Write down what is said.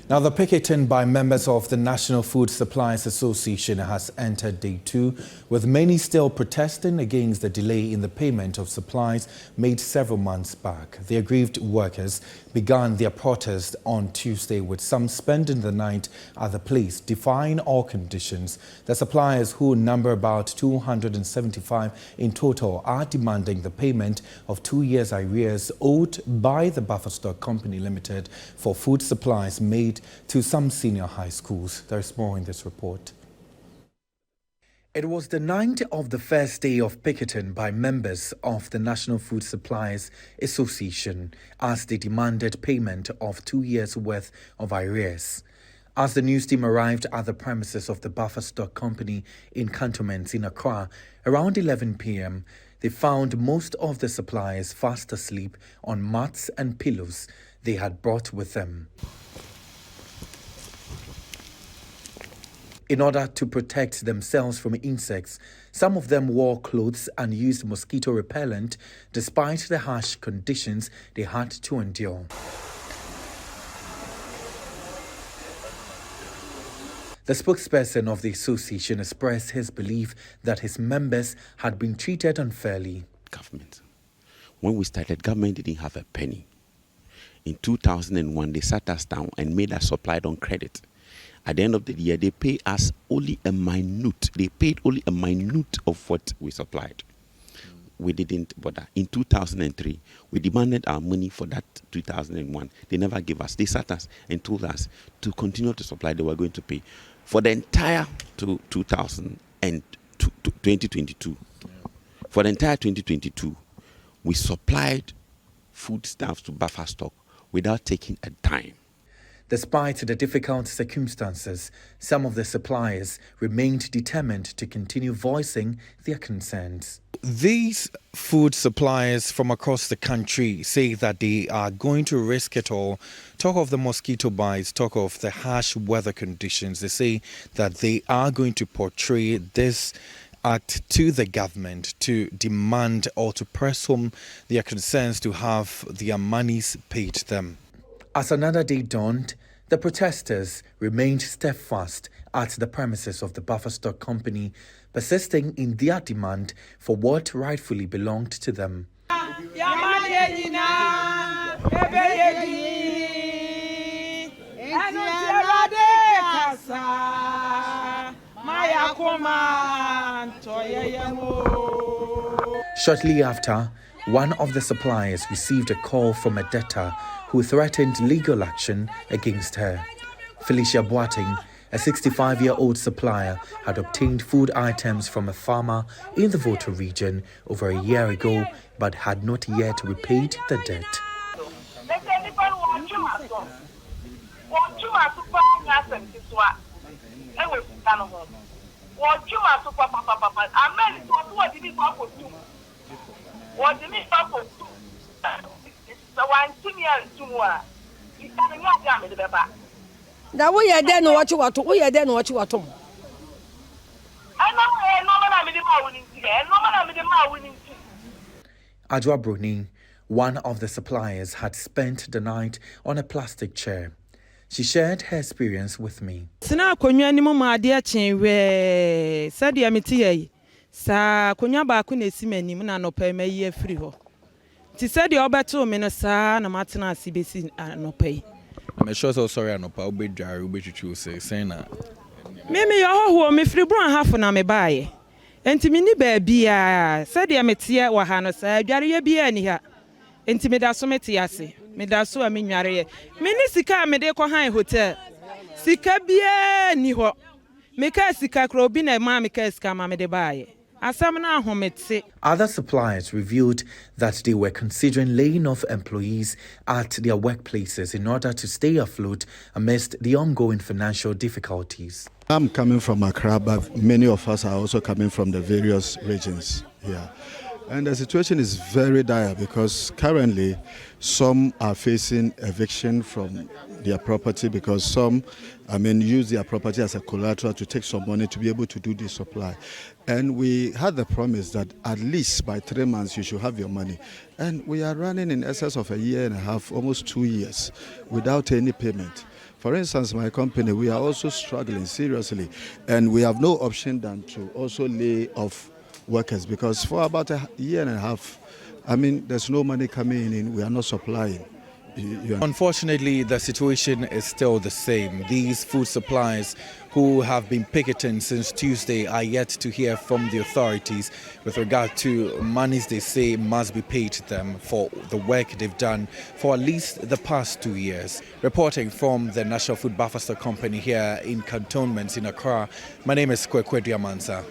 Now, the picketing by members of the National Food Suppliers Association has entered day 2, with many still protesting against the delay in the payment of supplies made several months back. The aggrieved workers began their protest on Tuesday, with some spending the night at the place, defying all conditions. The suppliers, who number about 275 in total, are demanding the payment of 2 years' arrears owed by the Buffer Stock Company Limited for food supplies made to some senior high schools. There is more in this report. It was the night of the first day of picketing by members of the National Food Suppliers Association as they demanded payment of 2 years' worth of arrears. As the news team arrived at the premises of the Buffer Stock Company in cantonments in Accra around 11 p.m., they found most of the suppliers fast asleep on mats and pillows they had brought with them. In order to protect themselves from insects, some of them wore clothes and used mosquito repellent despite the harsh conditions they had to endure. The spokesperson of the association expressed his belief that his members had been treated unfairly. Government. When we started, government didn't have a penny. In 2001, they sat us down and made us supply on credit. At the end of the year, they pay us only a minute. They paid only a minute of what we supplied. We didn't bother. In 2003, we demanded our money for that 2001. They never gave us. They sat us and told us to continue to supply. They were going to pay for the entire 2022. For the entire 2022, we supplied foodstuffs to Buffer Stock without taking a dime. Despite the difficult circumstances, some of the suppliers remained determined to continue voicing their concerns. These food suppliers from across the country say that they are going to risk it all. Talk of the mosquito bites, talk of the harsh weather conditions. They say that they are going to portray this act to the government to demand or to press home their concerns to have their monies paid to them. As another day dawned, the protesters remained steadfast at the premises of the Buffer Stock Company, persisting in their demand for what rightfully belonged to them. Shortly after, one of the suppliers received a call from a debtor who threatened legal action against her. Felicia Boating, a 65-year-old supplier, had obtained food items from a farmer in the Volta region over a year ago, but had not yet repaid the debt. That we are there no watch what we are there no watch what. Adwa Bruni, one of the suppliers, had spent the night on a plastic chair. She shared her experience with me. Sina konwa ni mama ade chen we sadia meti sa konwa ba ko na simani mu na no pa mayi afiri ho. Ti sadia obeto me no sa na matena asibesi no pai. I'm sure so sorry no pa obedware obetwitwu say na. Me yo me firi bron half na me baaye. Enti me ni ba bia sadia meti wa ha no sa adware ya bia ni ha. Enti me da so meti ase. Me da so a me nware ye. Me ni sika me de ko han hotel. Sika bia ni ho. Me ka sika kro obi na ma me ka sika ma me de baaye. Other suppliers revealed that they were considering laying off employees at their workplaces in order to stay afloat amidst the ongoing financial difficulties. I'm coming from Accra, but many of us are also coming from the various regions here. And the situation is very dire because currently some are facing eviction from their property because some, use their property as a collateral to take some money to be able to do the supply. And we had the promise that at least by 3 months you should have your money. And we are running in excess of a year and a half, almost 2 years, without any payment. For instance, my company, we are also struggling seriously, and we have no option than to also lay off workers, because for about a year and a half, I mean, there's no money coming in, we are not supplying. Unfortunately, the situation is still the same. These food suppliers who have been picketing since Tuesday are yet to hear from the authorities with regard to monies they say must be paid to them for the work they've done for at least the past 2 years. Reporting from the National Food Buffer Stock Company here in cantonments in Accra, my name is Kwekwe Diamansa.